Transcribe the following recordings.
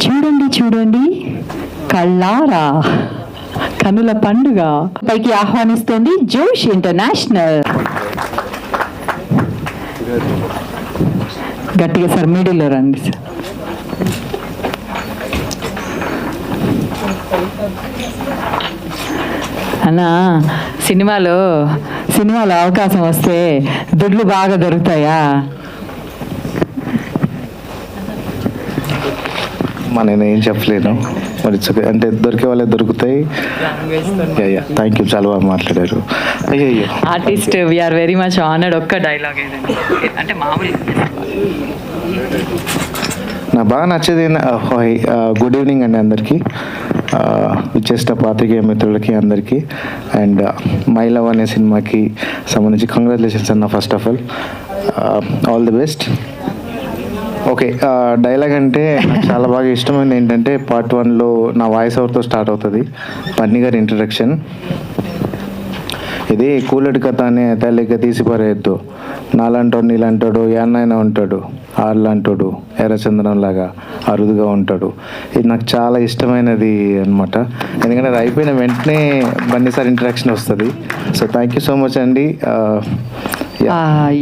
చూడండి చూడండి కళ్ళారా కనుల పండుగ పైకి ఆహ్వానిస్తోంది జోష్ ఇంటర్నేషనల్. గట్టిగా సార్ మిడిల్లో రండి సార్. అన్నా సినిమాలో అవకాశం వస్తే దుడ్లు బాగా దొరుకుతాయా? నేను ఏం చెప్పలేను, మరి అంటే దొరికే వాళ్ళే దొరుకుతాయి. థ్యాంక్ యూ, చాలా బాగా మాట్లాడారు. అయ్యో artist we are very much honoured. ఒక్క డైలాగ్ అంటే మామూలు నాకు బాగా నచ్చేది. గుడ్ ఈవినింగ్ అండి అందరికీ, ఇచ్చేసిన పాత్రికేయ మిత్రులకి అందరికీ. అండ్ మై లవ్ అనే సినిమాకి సంబంధించి కంగ్రాచులేషన్స్ అన్న. First of all the best. Okay, dialogue అంటే నాకు చాలా బాగా ఇష్టమైంది ఏంటంటే పార్ట్ 1లో నా వాయిస్ ఓవర్తో స్టార్ట్ అవుతుంది. పన్నీ గారి ఇంట్రడక్షన్. ఇది కూలడి కథ అనే తల్లిక తీసి పారేయద్దు, నాలంటోడు నీలంటాడు యాన్నైనా ఉంటాడు, ఆళ్ళంటాడు ఎర్రచందనం లాగా అరుదుగా ఉంటాడు. ఇది నాకు చాలా ఇష్టమైనది అనమాట. ఎందుకంటే అది అయిపోయిన వెంటనే బన్నీ సార్ ఇంట్రడక్షన్ వస్తుంది. So thank you so much అండి.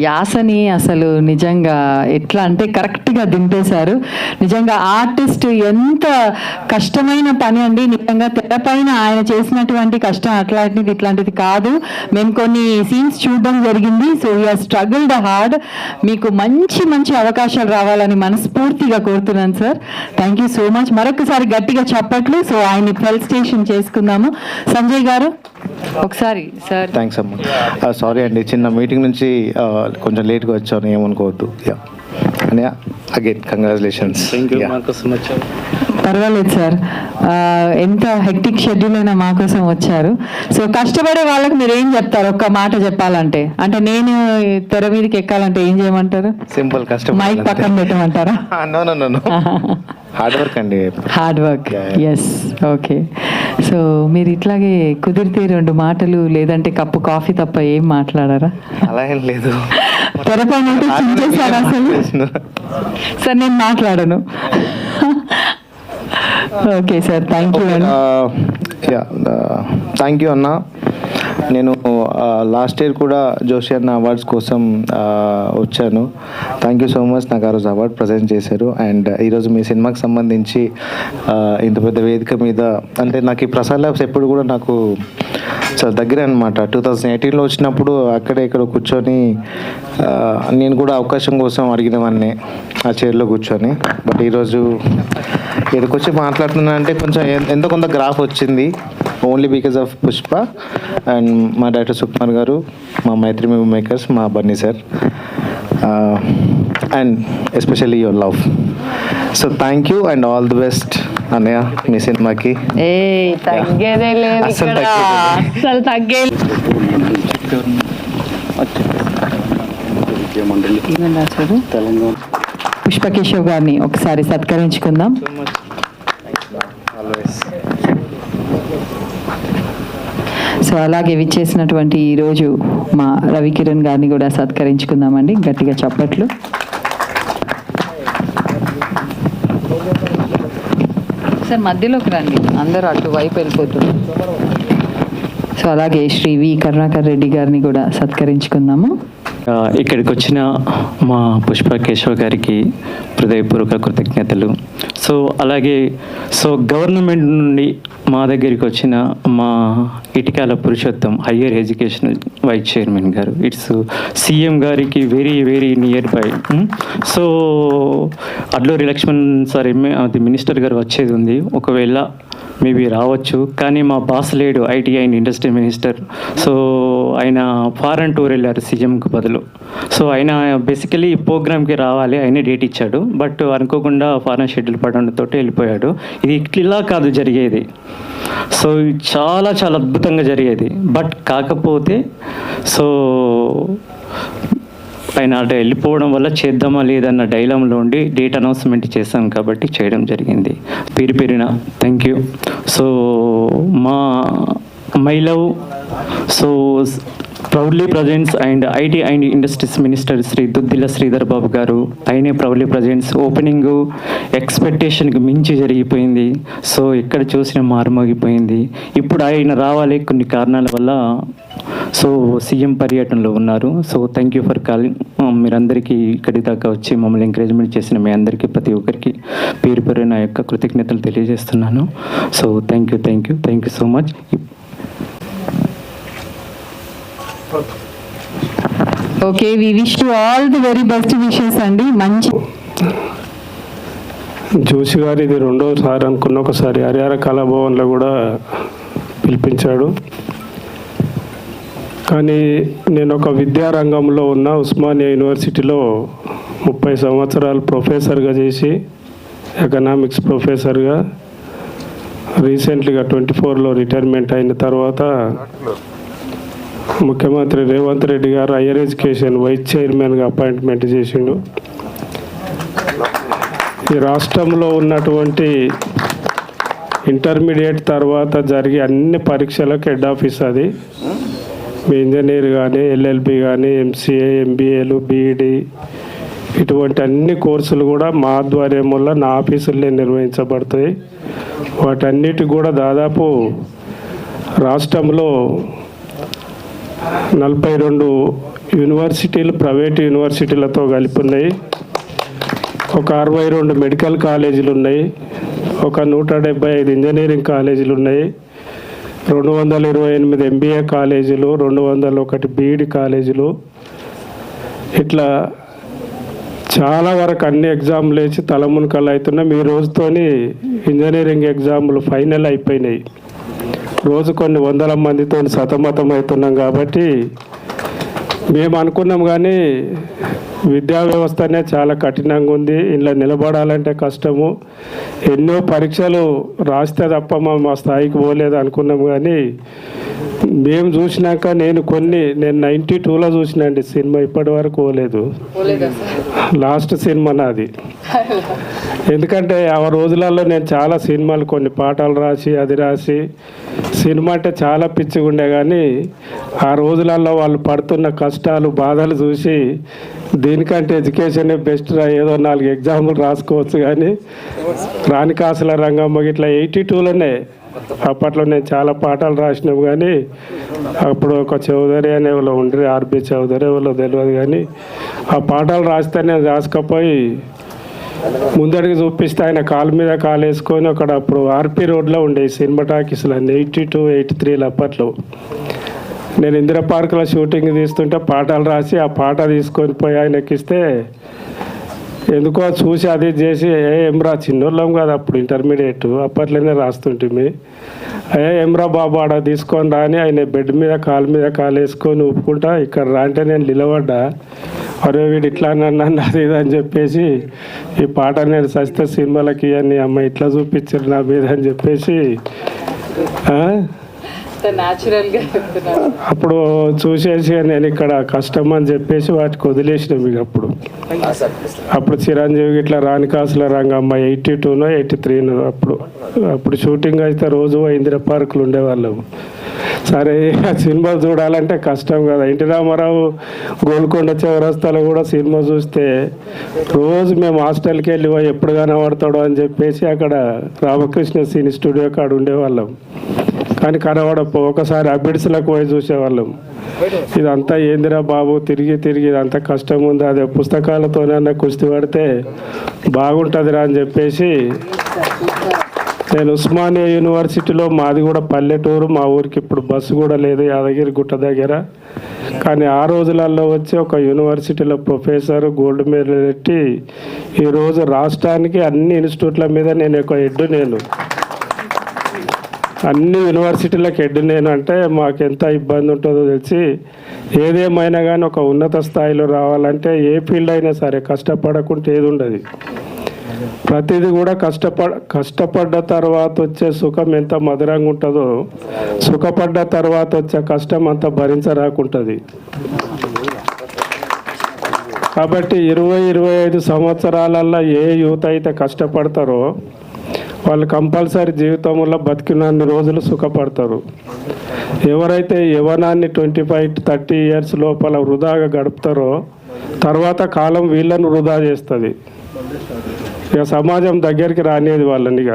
యాసని అసలు నిజంగా ఎట్లా అంటే కరెక్ట్గా దింపేశారు. నిజంగా ఆర్టిస్ట్ ఎంత కష్టమైన పని అండి. నిజంగా తెరపైన ఆయన చేసినటువంటి కష్టం అట్లాంటిది ఇట్లాంటిది కాదు. మేము కొన్ని సీన్స్ చూడడం జరిగింది. So you struggled hard. మీకు మంచి మంచి అవకాశాలు రావాలని మనస్ఫూర్తిగా కోరుతున్నాను sir. Thank you so much. మరొకసారి గట్టిగా చప్పట్లు. సో ఆయన్ని ఫెలిసిటేషన్ చేసుకుందాము. సంజయ్ గారు ఒకసారి సార్. థ్యాంక్స్ అమ్మా. సారీ అండి, చిన్న మీటింగ్ నుంచి కొంచెం లేట్గా వచ్చాను, ఏమనుకోవద్దు. అన్నయ్య అగైన్ కంగ్రాచులేషన్స్. పర్వాలేదు సార్, ఎంత హెక్టిక్ షెడ్యూల్ అయినా మా కోసం వచ్చారు. సో కష్టపడే వాళ్ళకి మీరు ఏం చెప్తారు? ఒక్క మాట చెప్పాలంటే, అంటే నేను తెర మీదకి ఎక్కాలంటే ఏం చేయమంటారు? సింపుల్, కష్టం. మైక్ పక్కన పెట్టమంటారా? హార్డ్ వర్క్ అండి, hard work. Yes, okay. So మీరు ఇట్లాగే కుదిరితే 2 మాటలు లేదంటే కప్పు కాఫీ తప్ప ఏం మాట్లాడారా? అలా ఏం లేదు. తెరపైన చించేశారు అసలు. సార్ నేను మాట్లాడను. ఓకే సార్, థ్యాంక్ యూ అండి. థ్యాంక్ యూ అన్న. నేను లాస్ట్ ఇయర్ కూడా జోషి అన్న అవార్డ్స్ కోసం వచ్చాను. థ్యాంక్ యూ సో మచ్, నాకు ఆ రోజు అవార్డు ప్రజెంట్ చేశారు. అండ్ ఈరోజు మీ సినిమాకి సంబంధించి ఇంత పెద్ద వేదిక మీద, అంటే నాకు ఈ ప్రసాద్ ల్యాబ్స్ ఎప్పుడు కూడా నాకు చాలా దగ్గర అనమాట. 2018లో వచ్చినప్పుడు అక్కడే ఇక్కడ కూర్చొని నేను కూడా అవకాశం కోసం అడిగినవన్నీ ఆ చైర్లో కూర్చొని. బట్ ఈరోజు ఇక్కడికి వచ్చి మాట్లాడుతున్నా అంటే కొంచెం ఎంతో కొంత గ్రాఫ్ వచ్చింది, only because of Pushpa and మా డైరెక్టర్ సుకుమార్ గారు, మా మైత్రి మూవీ మేకర్స్, మా Bunny sir, and especially your love. So thank you and all the best అన్నయ్య మీ సినిమాకి. పుష్పకేశవ్ గారిని ఒకసారి సత్కరించుకుందాం. సో అలాగే విచ్చేసినటువంటి ఈరోజు మా రవికిరణ్ గారిని కూడా సత్కరించుకుందామండి. గట్టిగా చప్పట్లు. సార్ మధ్యలోకి రండి, అందరూ అటువైపు వెళ్ళిపోతున్నారు. సో అలాగే శ్రీ వి కరుణాకర్ రెడ్డి గారిని కూడా సత్కరించుకుందాము. ఇక్కడికి వచ్చిన మా పుష్పకేశవ్ గారికి హృదయపూర్వక కృతజ్ఞతలు. అలాగే గవర్నమెంట్ నుండి మా దగ్గరికి వచ్చిన మా Itikala Purushottam higher education vice chairman గారు, ఇట్స్ సీఎం గారికి very very near by. Adluri Lakshman sir అది మినిస్టర్ గారు వచ్చేది ఉంది, ఒకవేళ మేబీ రావచ్చు, కానీ మా బాస్ లేడు, ఐటీ అండ్ ఇండస్ట్రీ మినిస్టర్. ఆయన ఫారెన్ టూర్ వెళ్ళారు సీఎంకు బదులు. ఆయన బేసికలీ ఈ ప్రోగ్రామ్కి రావాలి, ఆయన డేట్ ఇచ్చాడు, బట్ అనుకోకుండా ఫారెన్ షెడ్యూల్ పడడంతో వెళ్ళిపోయాడు. ఇది ఇలా కాదు జరిగేది, చాలా చాలా అద్భుతంగా జరిగేది. బట్ కాకపోతే ఆయన అటు వెళ్ళిపోవడం వల్ల చేద్దామా లేదన్న డైలామ్లో ఉండి డేట్ అనౌన్స్మెంట్ చేశాం కాబట్టి చేయడం జరిగింది. పేరున thank you. My love proudly presents and IT and industries minister Shri Duddila Sridhar Babu garu. ఆయనే ప్రౌడ్లీ ప్రజెంట్స్. ఓపెనింగ్ ఎక్స్పెక్టేషన్కి మించి జరిగిపోయింది. సో ఎక్కడ చూసినా మారుమోగిపోయింది. ఇప్పుడు ఆయన రావాలి కొన్ని కారణాల వల్ల. సో సీఎం పర్యటనలో ఉన్నారు. So thank you for calling. మీరందరికీ ఇక్కడి దాకా వచ్చి మమ్మల్ని ఎంకరేజ్మెంట్ చేసిన మీ అందరికీ ప్రతి ఒక్కరికి పేరు పేరు నా యొక్క కృతజ్ఞతలు తెలియజేస్తున్నాను. So thank you so much. Okay, we wish you all the very best wishes అండి. మంచి జోషి గారు ఇది రెండోసారి అనుకున్న, ఒకసారి హరిహర కళాభవన్లో కూడా పిలిపించాడు. కానీ నేను ఒక విద్యారంగంలో ఉన్న ఉస్మానియా యూనివర్సిటీలో 30 సంవత్సరాలు ప్రొఫెసర్గా చేసి, ఎకనామిక్స్ ప్రొఫెసర్గా రీసెంట్లీగా 24లో రిటైర్మెంట్ అయిన తర్వాత ముఖ్యమంత్రి రేవంత్ రెడ్డి గారు హైయర్ ఎడ్యుకేషన్ వైస్ చైర్మన్గా అపాయింట్మెంట్ చేసిండు. ఈ రాష్ట్రంలో ఉన్నటువంటి ఇంటర్మీడియట్ తర్వాత జరిగే అన్ని పరీక్షలకు హెడ్ ఆఫీస్ అది. మీ ఇంజనీర్ కానీ, ఎల్ఎల్బి కానీ, ఎంసీఏ, ఎంబీఏలు, బీఈడి ఇటువంటి అన్ని కోర్సులు కూడా మా ఆధ్వర్యంలో నా ఆఫీసుల్లో నిర్వహించబడతాయి. వాటన్నిటి కూడా దాదాపు రాష్ట్రంలో 42 యూనివర్సిటీలు ప్రైవేట్ యూనివర్సిటీలతో కలిపి ఉన్నాయి. ఒక 62 మెడికల్ కాలేజీలు ఉన్నాయి. ఒక 175 ఇంజనీరింగ్ కాలేజీలు ఉన్నాయి. 228 ఎంబీఏ కాలేజీలు, 201 బీఈడి కాలేజీలు. ఇట్లా చాలా వరకు అన్ని ఎగ్జామ్లు వేసి తలమునకలు అవుతున్నాం. ఈ రోజుతోని ఇంజనీరింగ్ ఎగ్జాములు ఫైనల్ అయిపోయినాయి. రోజు కొన్ని వందల మందితో సతమతం అవుతున్నాం. కాబట్టి మేము అనుకున్నాం కానీ విద్యా వ్యవస్థనే చాలా కఠినంగా ఉంది. ఇలా నిలబడాలంటే కష్టము. ఎన్నో పరీక్షలు రాస్తే తప్ప మా స్థాయికి పోలేదు అనుకున్నాం. కానీ మేము చూసినాక నేను 92లో చూసినండి సినిమా, ఇప్పటి వరకు పోలేదు. లాస్ట్ సినిమా నాది. ఎందుకంటే ఆ రోజులలో నేను చాలా సినిమాలు, కొన్ని పాటలు రాసి అది రాసి, సినిమా అంటే చాలా పిచ్చిగా ఉండే. కానీ ఆ రోజులలో వాళ్ళు పడుతున్న కష్టాలు, బాధలు చూసి దీనికంటే ఎడ్యుకేషనే బెస్ట్ రా, ఏదో 4 ఎగ్జాములు రాసుకోవచ్చు. కానీ రాణికాసుల రంగమ్మ ఇట్లా 82లోనే అప్పట్లో నేను చాలా పాటలు రాసినాము. కానీ అప్పుడు ఒక చౌదరి అనే వాళ్ళు ఉండ్రి, ఆర్బి చౌదరి వాళ్ళు తెలియదు. కానీ ఆ పాటలు రాస్తే నేను రాసుకపోయి ముందడికి చూపిస్తే ఆయన కాలు మీద కాలు వేసుకొని అక్కడ అప్పుడు ఆర్పి రోడ్లో ఉండే సినిమా టాకీస్లో 82, 83 అప్పట్లో నేను ఇందిరా పార్కులో షూటింగ్ తీస్తుంటే పాటలు రాసి ఆ పాట తీసుకొని పోయి ఆయన ఎక్కిస్తే ఎందుకో చూసి అది చేసి ఏమ్రా చిన్నోళ్ళం కదా అప్పుడు ఇంటర్మీడియట్, అప్పట్లోనే రాస్తుంటే ఏమ్రా బాబు ఆడ తీసుకొని రాని ఆయన బెడ్ మీద కాలు మీద కాలు వేసుకొని ఊపుకుంటా ఇక్కడ రా అంటే నేను నిలబడ్డా. అరే వీడు ఇట్లా నన్ను అది ఇది అని చెప్పేసి ఈ పాట నేను సస్త సినిమాలకి అని అమ్మ ఇట్లా చూపించారు నా మీద అని చెప్పేసి అప్పుడు చూసేసి నేను ఇక్కడ కష్టం అని చెప్పేసి వాటికి వదిలేసిన. మీకు అప్పుడు చిరంజీవి ఇట్లా రాణికాసుల రంగమ్మ 82నో 83నో అప్పుడు షూటింగ్ అయితే రోజు ఇందిరా పార్కులు ఉండేవాళ్ళము. సరే ఆ సినిమా చూడాలంటే కష్టం కదా. ఎన్టీ రామారావు గోల్కొండ చౌరస్తాలో కూడా సినిమా చూస్తే రోజు మేము హాస్టల్కి వెళ్ళి ఎప్పుడు కనబడతాడో అని చెప్పేసి అక్కడ రామకృష్ణ సినీ స్టూడియో కాడ ఉండేవాళ్ళం. కానీ కనబడపో ఒకసారి అబిడ్స్లకు పోయి చూసేవాళ్ళం. ఇదంతా ఏందిరా బాబు, తిరిగి ఇదంతా కష్టం ఉంది, అదే పుస్తకాలతోనన్నా కుస్తీ పడితే బాగుంటుందిరా అని చెప్పేసి నేను ఉస్మానియా యూనివర్సిటీలో, మాది కూడా పల్లెటూరు, మా ఊరికి ఇప్పుడు బస్సు కూడా లేదు యాదగిరి గుట్ట దగ్గర. కానీ ఆ రోజులలో వచ్చి ఒక యూనివర్సిటీలో ప్రొఫెసర్ గోల్డ్ మెడల్ పెట్టి ఈరోజు రాష్ట్రానికి అన్ని ఇన్స్టిట్యూట్ల మీద నేను ఒక హెడ్, నేను అన్ని యూనివర్సిటీలకు హెడ్ నేను అంటే మాకు ఎంత ఇబ్బంది ఉంటుందో తెలిసి ఏదేమైనా కానీ ఒక ఉన్నత స్థాయిలో రావాలంటే ఏ ఫీల్డ్ అయినా సరే కష్టపడకుంటే ఏది ఉండదు. ప్రతిదీ కూడా కష్టపడ్డ తర్వాత వచ్చే సుఖం ఎంత మధురంగా ఉంటుందో సుఖపడ్డ తర్వాత వచ్చే కష్టం అంత భరించరాకుంటుంది. కాబట్టి 20-25 సంవత్సరాలల్లో ఏ యూత్ అయితే కష్టపడతారో వాళ్ళు కంపల్సరీ జీవితంలో బతికినన్ని రోజులు సుఖపడతారు. ఎవరైతే యవ్వనాన్ని 25-30 ఇయర్స్ లోపల వృధాగా గడుపుతారో తర్వాత కాలం వీళ్ళను వృధా చేస్తుంది. ఇక సమాజం దగ్గరికి రానిది వాళ్ళని. ఇక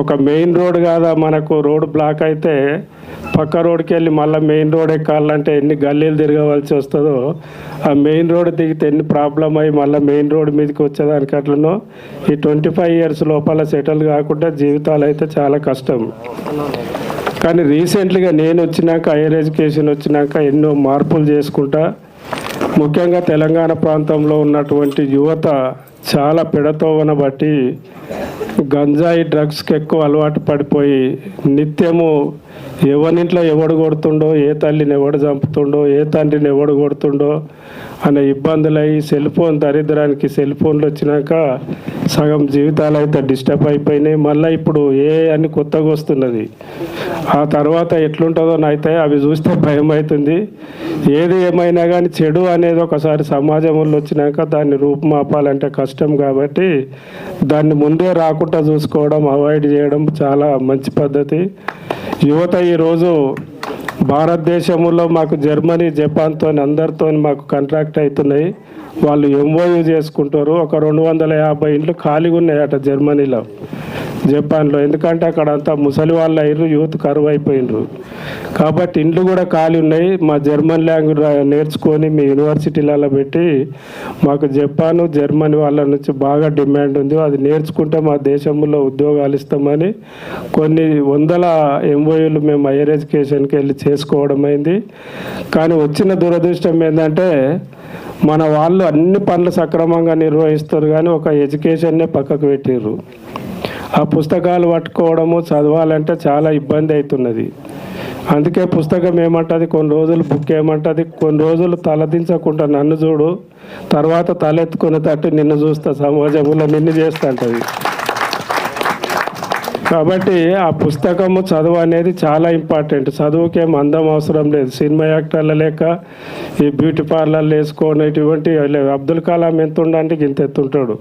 ఒక మెయిన్ రోడ్ కాదా మనకు, రోడ్ బ్లాక్ అయితే పక్క రోడ్కి వెళ్ళి మళ్ళీ మెయిన్ రోడ్ ఎక్కాలంటే ఎన్ని గల్లీలు తిరగవలసి వస్తుందో, ఆ మెయిన్ రోడ్ దిగితే ఎన్ని ప్రాబ్లం అయ్యి మళ్ళీ మెయిన్ రోడ్ మీదకి వచ్చేదానికి అట్లనో ఈ 25 ఇయర్స్ లోపల సెటిల్ కాకుండా జీవితాలు అయితే చాలా కష్టం. కానీ రీసెంట్లీగా నేను వచ్చినాక, హైయర్ ఎడ్యుకేషన్ వచ్చినాక ఎన్నో మార్పులు చేసుకుంటా, ముఖ్యంగా తెలంగాణ ప్రాంతంలో ఉన్నటువంటి యువత చాలా పెడతోవన బట్టి గంజాయి డ్రగ్స్కి ఎక్కువ అలవాటు పడిపోయి నిత్యము ఎవరింట్లో ఎవడు కొడుతుండో, ఏ తల్లిని ఎవడు చంపుతుండో, ఏ తండ్రిని ఎవడు కొడుతుండో అనే ఇబ్బందులై సెల్ ఫోన్ దరిద్రానికి సెల్ ఫోన్లు వచ్చినాక సగం జీవితాలు అయితే డిస్టర్బ్ అయిపోయినాయి. మళ్ళీ ఇప్పుడు అని కొత్తగా వస్తున్నది. ఆ తర్వాత ఎట్లుంటుందో అయితే అవి చూస్తే భయం అవుతుంది. ఏది ఏమైనా కానీ చెడు అనేది ఒకసారి సమాజంలో వచ్చినాక దాన్ని రూపుమాపాలంటే కష్టం. కాబట్టి దాన్ని ముందే రాకుండా చూసుకోవడం, అవాయిడ్ చేయడం చాలా మంచి పద్ధతి. యువత ఈరోజు భారతదేశంలో మాకు జర్మనీ, జపాన్తో అందరితో మాకు కాంట్రాక్ట్ అవుతున్నాయి. వాళ్ళు ఎంఓయూ చేసుకుంటారు. ఒక 250 ఇండ్లు ఖాళీగా ఉన్నాయట జర్మనీలో, జపాన్లో. ఎందుకంటే అక్కడ అంతా ముసలి వాళ్ళు అయ్యారు, యూత్ కరువు అయిపోయినారు. కాబట్టి ఇండ్లు కూడా ఖాళీ ఉన్నాయి. మా జర్మన్ లాంగ్వేజ్ నేర్చుకొని మీ యూనివర్సిటీలలో పెట్టి మాకు జపాను, జర్మనీ వాళ్ళ నుంచి బాగా డిమాండ్ ఉంది. అది నేర్చుకుంటే మా దేశంలో ఉద్యోగాలు ఇస్తామని కొన్ని వందల ఎంఓయూలు మేము హైయర్ ఎడ్యుకేషన్కి వెళ్ళి చేసుకోవడం అయింది. కానీ వచ్చిన దురదృష్టం ఏంటంటే మన వాళ్ళు అన్ని పనులు సక్రమంగా నిర్వహిస్తారు కానీ ఒక ఎడ్యుకేషన్నే పక్కకు పెట్టారు. ఆ పుస్తకాలు పట్టుకోవడము, చదవాలంటే చాలా ఇబ్బంది అవుతున్నది. అందుకే పుస్తకం ఏమంటుంది, కొన్ని రోజులు బుక్ ఏమంటుంది, కొన్ని రోజులు తలదించకుండా నన్ను చూడు, తర్వాత తలెత్తుకునే తట్టు నిన్ను చూస్తా, సమాజంలో నిన్ను చేస్తా అంటది. కాబట్టి ఆ పుస్తకము చదువు అనేది చాలా ఇంపార్టెంట్. చదువుకేం అందం అవసరం లేదు. సినిమా యాక్టర్ల లేక ఈ బ్యూటీ పార్లర్లు వేసుకొని ఇటువంటి అబ్దుల్ కలాం ఎంత ఉండంటే ఇంత ఎత్తుంటాడు.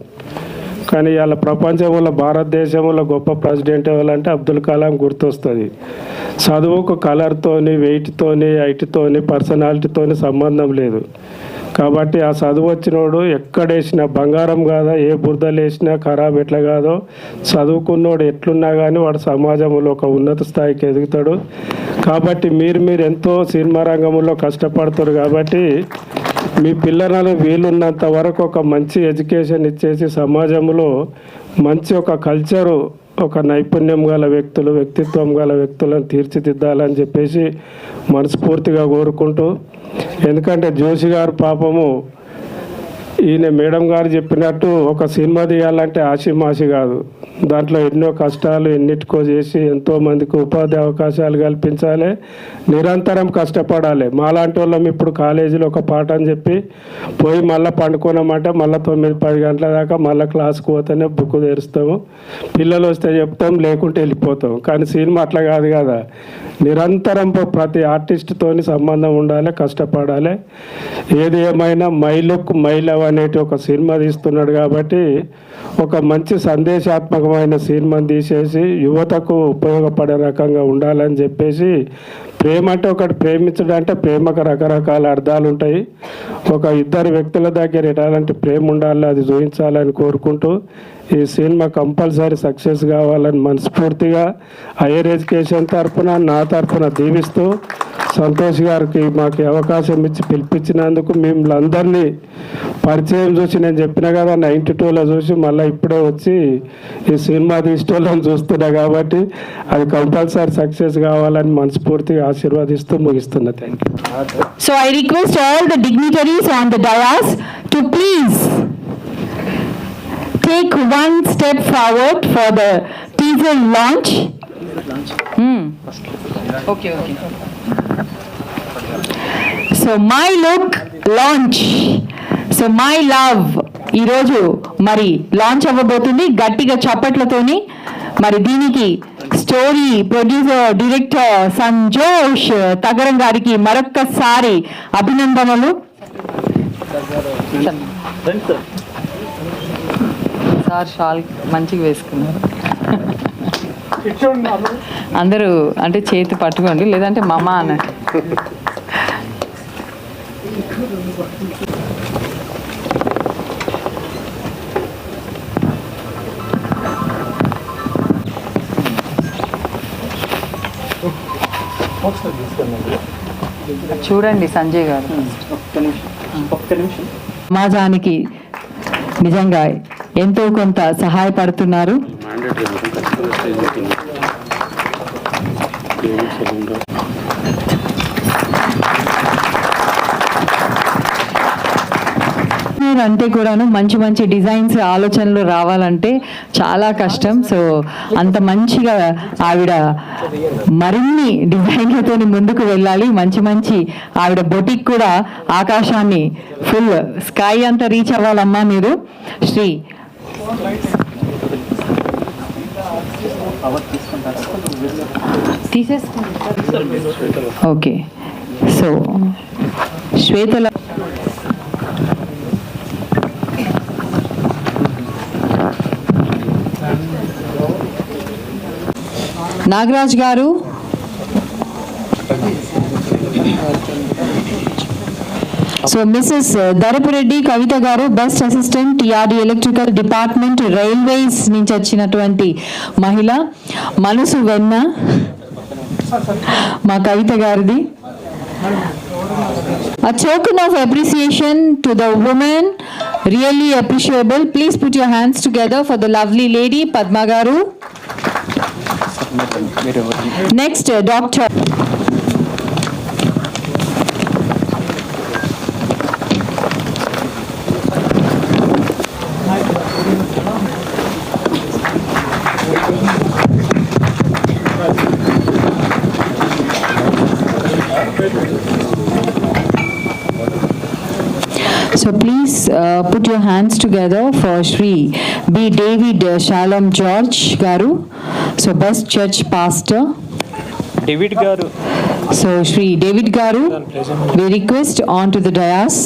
కానీ ఇవాళ ప్రపంచంలో భారతదేశంలో గొప్ప ప్రెసిడెంట్ ఎవరంటే అబ్దుల్ కలాం గుర్తొస్తుంది. చదువుకు కలర్తోని, వెయిట్తోని, హైట్తోని, పర్సనాలిటీతోని సంబంధం లేదు. కాబట్టి ఆ చదువు వచ్చినోడు ఎక్కడేసినా బంగారం కాదా, ఏ బురదలు వేసినా ఖరాబ్ ఎట్లా కాదో, చదువుకున్నోడు ఎట్లున్నా కానీ వాడు సమాజంలో ఒక ఉన్నత స్థాయికి ఎదుగుతాడు. కాబట్టి మీరు ఎంతో సినిమా రంగంలో కష్టపడతారు. కాబట్టి మీ పిల్లలను వీలున్నంత వరకు ఒక మంచి ఎడ్యుకేషన్ ఇచ్చేసి సమాజంలో మంచి ఒక కల్చరు, ఒక నైపుణ్యం గల వ్యక్తులు, వ్యక్తిత్వం గల వ్యక్తులను తీర్చిదిద్దాలని చెప్పేసి మనస్ఫూర్తిగా కోరుకుంటూ, ఎందుకంటే జోషి గారు పాపము ఈయన మేడం గారు చెప్పినట్టు ఒక సినిమా తీయాలంటే ఆషిమాషి కాదు. దాంట్లో ఎన్నో కష్టాలు ఎన్నిటికో చేసి ఎంతోమందికి ఉపాధి అవకాశాలు కల్పించాలి, నిరంతరం కష్టపడాలి. మాలాంటి వాళ్ళం ఇప్పుడు కాలేజీలో ఒక పాఠం చెప్పి పోయి మళ్ళీ పండుకున్నామంటే మళ్ళీ 9-10 గంటల దాకా మళ్ళీ క్లాస్కి పోతేనే బుక్ తెరుస్తాము. పిల్లలు వస్తే చెప్తాం, లేకుంటే వెళ్ళిపోతాం. కానీ సినిమా అట్లా కాదు కదా, నిరంతరం ప్రతి ఆర్టిస్ట్తోని సంబంధం ఉండాలి, కష్టపడాలి. ఏది ఏమైనా మై లుక్ మై లవ్ అనేటి ఒక సినిమా తీస్తున్నాడు. కాబట్టి ఒక మంచి సందేశాత్మకమైన సినిమాని తీసేసి యువతకు ఉపయోగపడే రకంగా ఉండాలని చెప్పేసి, ప్రేమ అంటే ఒకటి ప్రేమించడం అంటే ప్రేమకు రకరకాల అర్థాలు ఉంటాయి. ఒక ఇద్దరు వ్యక్తుల దగ్గర ఎలాంటి ప్రేమ ఉండాలి అది చూపించాలని కోరుకుంటూ ఈ సినిమా కంపల్సరీ సక్సెస్ కావాలని మనస్ఫూర్తిగా హైయర్ ఎడ్యుకేషన్ తరఫున, నా తరఫున దీవిస్తూ, సంతోష్ గారికి మాకు అవకాశం ఇచ్చి పిలిపించినందుకు మిమ్మల్ని అందరినీ పరిచయం చూసి, నేను చెప్పిన కదా 92లో చూసి మళ్ళీ ఇప్పుడే వచ్చి ఈ సినిమా తీసుకోవాలని చూస్తున్నా. కాబట్టి అది కంపల్సరీ సక్సెస్ కావాలని మనస్ఫూర్తిగా ఆశీర్వదిస్తూ ముగిస్తున్నా. Thank you. So I request all the dignitaries on the dais to please take one step forward for the teaser launch. Okay. So my look launch. So my love ఈరోజు మరి launch అవ్వబోతుంది గట్టిగా చప్పట్లతోని. మరి దీనికి స్టోరీ ప్రొడ్యూసర్, డైరెక్టర్ సంజోష్ తగరం గారికి మరొక్కసారి అభినందనలు. Sir shawl మంచిగా వేసుకున్నారు. అందరూ అంటే చేతి పట్టుకోండి, లేదంటే మమ అన్న. చూడండి సంజయ్ గారు, సమాజానికి నిజంగా ఎంతో కొంత సహాయపడుతున్నారు. అంటే కూడాను మంచి మంచి డిజైన్స్ ఆలోచనలు రావాలంటే చాలా కష్టం. సో అంత మంచిగా ఆవిడ మరిన్ని డిజైన్లతో ముందుకు వెళ్ళాలి. మంచి మంచి ఆవిడ బొటిక్ కూడా ఆకాశాన్ని ఫుల్ స్కై అంతా రీచ్ అవ్వాలమ్మా మీరు. శ్రీ ఓకే. సో శ్వేతల నాగరాజ్ గారు, సో మిస్సెస్ దరపురెడ్డి కవిత గారు, best assistant TRD electrical department railways నుంచి వచ్చినటువంటి మహిళ. మనసు వెన్న మా కవిత గారిది. A token of appreciation to the woman, really appreciable. Please put your hands together for the lovely lady Padma garu. Next, Dr. So please put your hands together for Shri B. David Shalom George Garu. So best church pastor. David Garu. So Shri David Garu, we request on to the dais.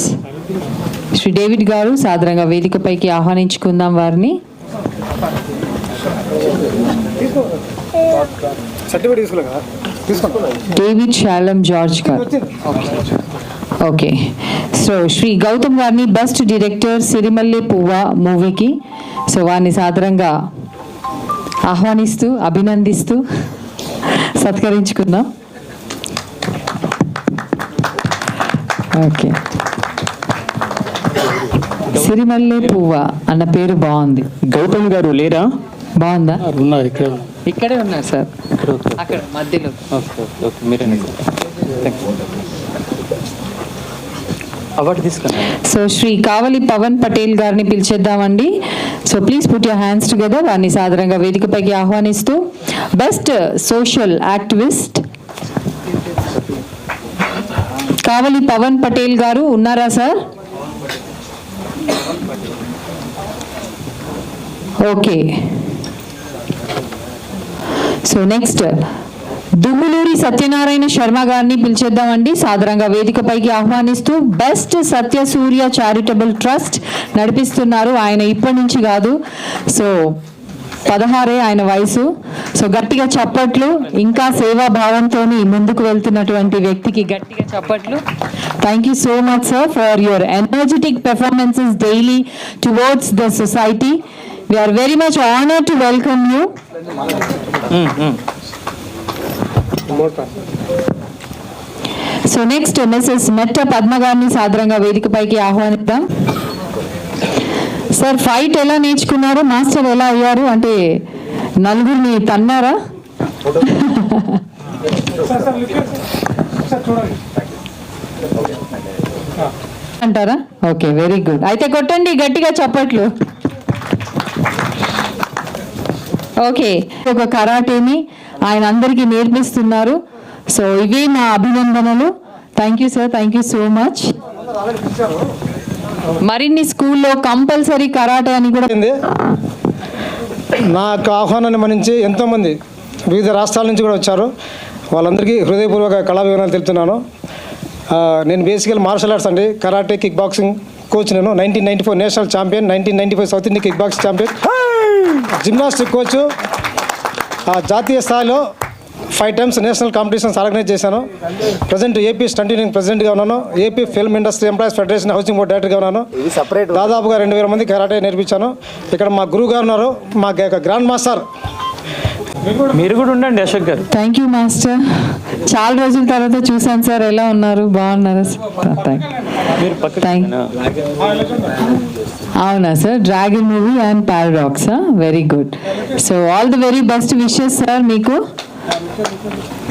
Shri David Garu, సాదరంగా వేదికపైకి ఆహ్వానించుకుందాం వారిని. David Shalom George Garu. Okay. So Shri Gautam గారిని best director సిరిమల్లె పువ్వ మూవీకి, so వారిని సాదరంగా ఆహ్వానిస్తూ అభినందిస్తూ సత్కరించుకుందాం. ఓకే. సిరిమల్లె పువ్వ అన్న పేరు బాగుంది. గౌతమ్ గారు లేరా? బాగుందా? ఉన్నారు, ఇక్కడే ఉన్నారు సార్, అక్కడ మధ్యలో. అవార్డు తీసుకున్నా. సో శ్రీ కావలి పవన్ పటేల్ గారిని పిలిచేద్దామండి. So please put your hands together. వారిని సాదరంగా వేదికపైకి ఆహ్వానిస్తూ best social activist Kavali Pavan Patel garu ఉన్నారా sir? Okay. So next Dummuluri Satyanarayana Sharma గారిని పిలిచేద్దామండి. సాదరంగా వేదికపైకి ఆహ్వానిస్తూ best Satya Surya charitable trust నడిపిస్తున్నారు. ఆయన ఇప్పటి నుంచి కాదు, సో 16 ఆయన వయసు. సో గట్టిగా చప్పట్లు. ఇంకా సేవా భావంతో ముందుకు వెళ్తున్నటువంటి వ్యక్తికి గట్టిగా చప్పట్లు. Thank you so much sir for your energetic performances daily towards the society. We are very much honored to welcome you. So next Mrs Metta Padma గారిని సాదరంగా వేదికపైకి ఆహ్వానిద్దాం. సార్ ఫైట్ ఎలా నేర్చుకున్నారు? మాస్టర్ ఎలా అయ్యారు? అంటే నలుగురిని తన్నారా? అంటారా? Okay, very good. అయితే కొట్టండి గట్టిగా చప్పట్లు. ఓకే, ఒక కరాటేని ఆయన అందరికీ నేర్పిస్తున్నారు. సో ఇవే మా అభినందనలు. Thank you sir, thank you so much. మరిన్ని స్కూల్లో కంపల్సరీ కరాటే అని కూడా. నాకు ఆహ్వానాన్ని మన్నించి ఎంతోమంది వివిధ రాష్ట్రాల నుంచి కూడా వచ్చారు. వాళ్ళందరికీ హృదయపూర్వక కళాభివందనాలు తెలుపుతున్నాను. నేను బేసికల్ మార్షల్ ఆర్ట్స్ అండి, కరాటే, కిక్ బాక్సింగ్ కోచ్. నేను 1994 national champion, 1995 south Indian kick box champion, gymnastic coach. జాతీయ స్థాయిలో 5 times నేషనల్ కాంపిటీషన్స్ ఆర్గనైజ్ చేశాను. ప్రజెంట్ ఏపీ స్టంటింగ్ ప్రెసిడెంట్గా ఉన్నాను. AP film industry employees federation housing board డైరెక్టర్గా ఉన్నాను. దాదాపుగా 2000 మంది కరాటే నేర్పించాను. ఇక్కడ మా గురువు గారు ఉన్నారు, మా గ్రాండ్ మాస్టర్. మీరు కూడా ఉండండి Ashok garu. Thank you master. చాలా రోజుల తర్వాత చూసాను సార్, ఎలా ఉన్నారు? బాగున్నారా? అవునా sir? Dragon movie and paradox, very good. So all the very best wishes sir మీకు.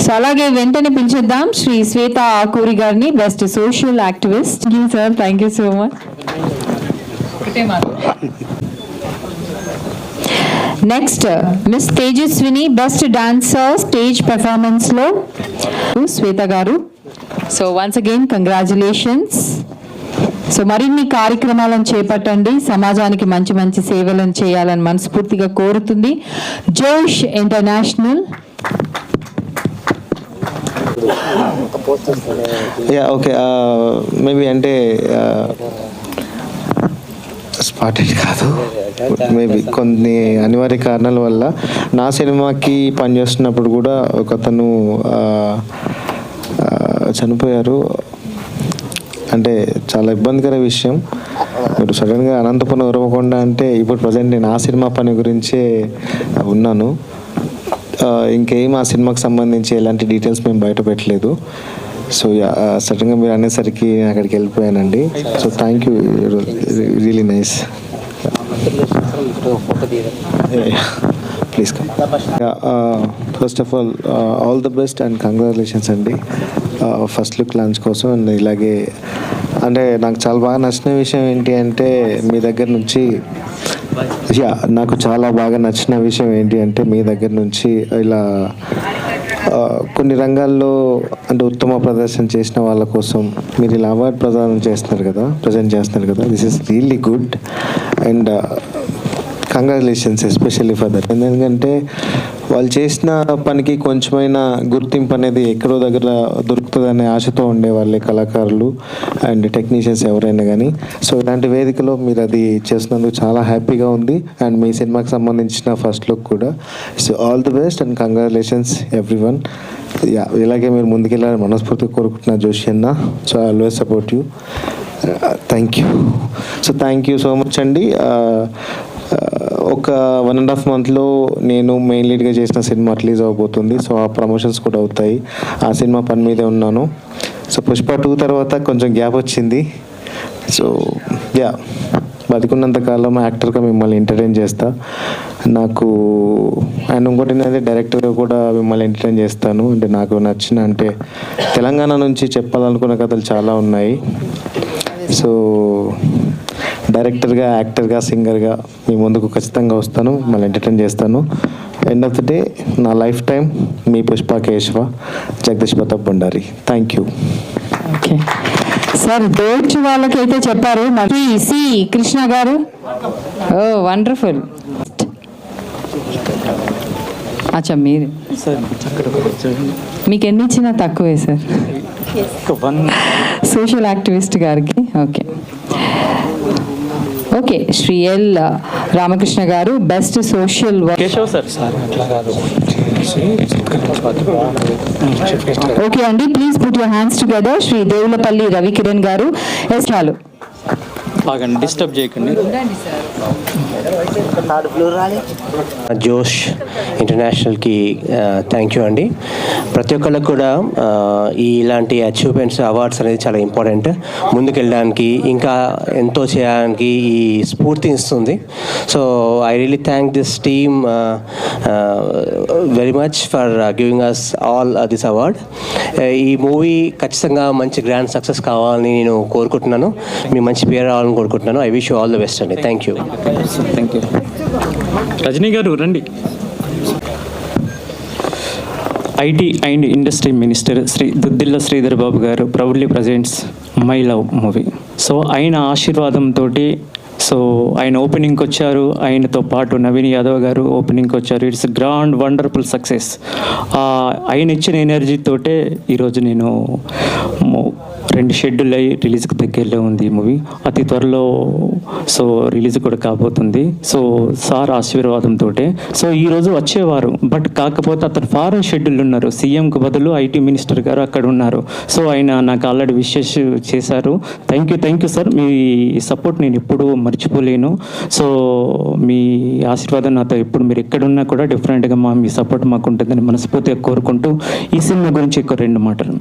సో అలాగే వెంటనే పిలిచేద్దాం శ్రీ శ్వేత ఆకూరి గారిని, best social activist. Sir thank you so much. Next miss Tejaswini, best dancer stage performance లో శ్వేత గారు. So once again congratulations. So మరిన్ని కార్యక్రమాలను చేపట్టండి, సమాజానికి మంచి మంచి సేవలను చేయాలని మనస్ఫూర్తిగా కోరుతుంది జోష్ ఇంటర్నేషనల్. ఓకే, మేబీ అంటే స్పాటెడ్ కాదు, మేబీ కొన్ని అనివార్య కారణాల వల్ల నా సినిమాకి పనిచేస్తున్నప్పుడు కూడా ఒకతను చనిపోయారు. అంటే చాలా ఇబ్బందికర విషయం. మీరు సడన్గా అనంతపురం ఉరవకొండ అంటే ఇప్పుడు ప్రజెంట్ నేను ఆ సినిమా పని గురించే ఉన్నాను. ఇంకేం ఆ సినిమాకి సంబంధించి ఎలాంటి డీటెయిల్స్ మేము బయట పెట్టలేదు. సో సడన్గా మీరు అనేసరికి అక్కడికి వెళ్ళిపోయానండి. So thank you, really nice. Please come. First of all the best and congratulations అండి ఫస్ట్ లుక్ లాంచ్ కోసం. అండ్ ఇలాగే అంటే నాకు చాలా బాగా నచ్చిన విషయం ఏంటి అంటే మీ దగ్గర నుంచి నాకు చాలా బాగా నచ్చిన విషయం ఏంటి అంటే మీ దగ్గర నుంచి ఇలా కొన్ని రంగాల్లో అంటే ఉత్తమ ప్రదర్శన చేసిన వాళ్ళ కోసం మీరు ఇలా అవార్డు ప్రజెంట్ చేస్తున్నారు కదా. This is really good and congratulations especially for that. ఎందుకంటే వాళ్ళు చేసిన పనికి కొంచెమైనా గుర్తింపు అనేది ఎక్కడో దగ్గర దొరుకుతుందనే ఆశతో ఉండేవాళ్ళే కళాకారులు అండ్ టెక్నీషియన్స్ ఎవరైనా కానీ. సో ఇలాంటి వేదికలో మీరు అది చేసినందుకు చాలా హ్యాపీగా ఉంది. అండ్ మీ సినిమాకి సంబంధించిన ఫస్ట్ లుక్ కూడా. So all the best and congratulations everyone. ఇలాగే మీరు ముందుకెళ్ళాలని మనస్ఫూర్తిగా కోరుకుంటున్నా జోషి అన్న. So I always support you. Thank you. So thank you so much అండి. ఒక 1.5 monthలో నేను మెయిన్ లీడ్గా చేసిన సినిమా రిలీజ్ అవబోతుంది. సో ఆ ప్రమోషన్స్ కూడా అవుతాయి. ఆ సినిమా పని మీదే ఉన్నాను. సో పుష్ప 2 తర్వాత కొంచెం గ్యాప్ వచ్చింది. సో బతికున్నంత కాలం యాక్టర్గా మిమ్మల్ని ఎంటర్టైన్ చేస్తా. నాకు అండ్ ఇంకోటి ఏంటంటే డైరెక్టర్గా కూడా మిమ్మల్ని ఎంటర్టైన్ చేస్తాను. అంటే నాకు నచ్చిన అంటే తెలంగాణ నుంచి చెప్పాలనుకున్న కథలు చాలా ఉన్నాయి. సో డైరెక్టర్గా, యాక్టర్గా, సింగర్గా మీ ముందుకు ఖచ్చితంగా వస్తాను, మళ్ళీ ఎంటర్టైన్ చేస్తాను. ఎండ్ ఆఫ్ ద డే నా life time me Pushpa Keshava, Jagadish Pratap Bhandari. Thank you. Okay sir, దోచి వాళ్ళకైతే చెప్పారు. మరి సి కృష్ణ గారు, ఓ వండర్ఫుల్. అచ్చా మీరు మీకు ఎన్ని ఇచ్చినా తక్కువే సార్ సోషల్ యాక్టివిస్ట్ గారికి. ఓకే శ్రీ ఎల్ రామకృష్ణ గారు, బెస్ట్ సోషల్ వర్క్. ఓకే అండి, please put your hands together. Shri Devulapalli Ravikiran గారు. ఎస్ చాలు, డిస్టర్బ్ చేయకండి. జోష్ ఇంటర్నేషనల్కి థ్యాంక్ యూ అండి. ప్రతి ఒక్కళ్ళకు కూడా ఇలాంటి అచీవ్మెంట్స్, అవార్డ్స్ అనేది చాలా ఇంపార్టెంట్. ముందుకెళ్ళడానికి, ఇంకా ఎంతో చేయడానికి ఈ స్ఫూర్తి ఇస్తుంది. So I really thank this team very much for giving us all this award. ఈ మూవీ ఖచ్చితంగా మంచి గ్రాండ్ సక్సెస్ కావాలని నేను కోరుకుంటున్నాను. మీ మంచి పేరు రావాలని కోరుకుంటున్నాను. I wish you all the best అండి. Thank you. రజనీ గారు రండి. IT and industry minister Shri Duddilla Sridhar Babu garu proudly presents my love movie. So ఆయన ఆశీర్వాదంతో సో ఆయన ఓపెనింగ్కి వచ్చారు. ఆయనతో పాటు నవీన్ యాదవ్ గారు ఓపెనింగ్కి వచ్చారు. It's grand wonderful success. ఆయన ఇచ్చిన ఎనర్జీతోటే ఈరోజు నేను 2 షెడ్యూల్ అయ్యి రిలీజ్కి దగ్గరలో ఉంది ఈ మూవీ. అతి త్వరలో సో రిలీజ్ కూడా కాబోతుంది. సో సార్ ఆశీర్వాదంతో సో ఈరోజు వచ్చేవారు, బట్ కాకపోతే అతను ఫారెన్ షెడ్యూల్ ఉన్నారు. సీఎంకు బదులు ఐటీ మినిస్టర్ గారు అక్కడ ఉన్నారు. సో ఆయన నాకు ఆల్రెడీ విషెస్ చేశారు. Thank you sir, me support నేను ఎప్పుడూ మర్చిపోలేను. సో మీ ఆశీర్వాదం నాతో ఎప్పుడు మీరు ఎక్కడున్నా కూడా డిఫరెంట్గా మీ సపోర్ట్ మాకు ఉంటుందని మనస్ఫూర్తిగా కోరుకుంటూ ఈ సినిమా గురించి ఒక 2 మాటలు.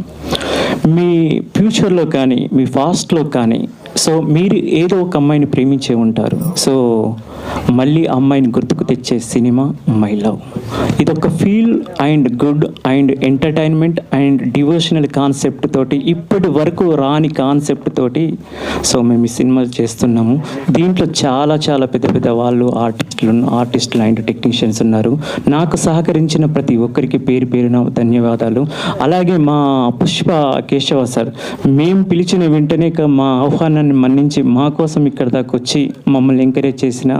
మీ ఫ్యూచర్లో కానీ మీ పాస్ట్లో కానీ సో మీరు ఏదో ఒక అమ్మాయిని ప్రేమించే ఉంటారు. సో మళ్ళీ అమ్మాయిని గుర్తుకు తెచ్చే సినిమా మై లవ్. ఇదొక feel and good and entertainment and devotional concept తోటి ఇప్పటి వరకు రాని కాన్సెప్ట్ తోటి సో మేము ఈ సినిమా చేస్తున్నాము. దీంట్లో చాలా చాలా పెద్ద పెద్ద వాళ్ళు ఆర్టిస్టులు అండ్ టెక్నీషియన్స్ ఉన్నారు. నాకు సహకరించిన ప్రతి ఒక్కరికి పేరు పేరున ధన్యవాదాలు. అలాగే మా పుష్ప కేశవ సార్, మేము పిలిచిన వెంటనే మా ఆహ్వానాన్ని మన్నించి మా కోసం ఇక్కడ దాకా వచ్చి మమ్మల్ని ఎంకరేజ్ చేసిన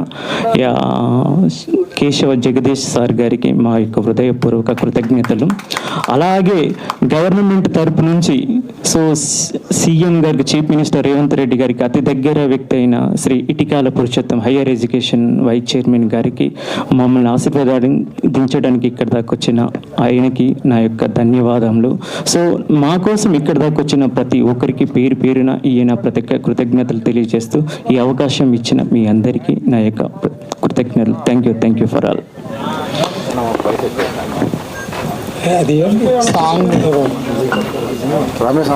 కేశవ జగదీష్ సార్ గారికి మా యొక్క హృదయపూర్వక కృతజ్ఞతలు. అలాగే గవర్నమెంట్ తరపు నుంచి సో సీఎం గారికి, చీఫ్ మినిస్టర్ రేవంత్ రెడ్డి గారికి అతి దగ్గర వ్యక్తి అయిన Shri Itikala Purushottam higher education vice chairman గారికి మమ్మల్ని ఆశీర్వదించడానికి ఇక్కడ దాకా వచ్చిన ఆయనకి నా యొక్క ధన్యవాదములు. సో మా కోసం ఇక్కడ దాకా వచ్చిన ప్రతి ఒక్కరికి పేరు పేరున ఈయన ప్రతి కృతజ్ఞతలు తెలియజేస్తూ ఈ అవకాశం ఇచ్చిన మీ అందరికీ నా యొక్క కృతజ్ఞతలు. Thank you for all. Ramesh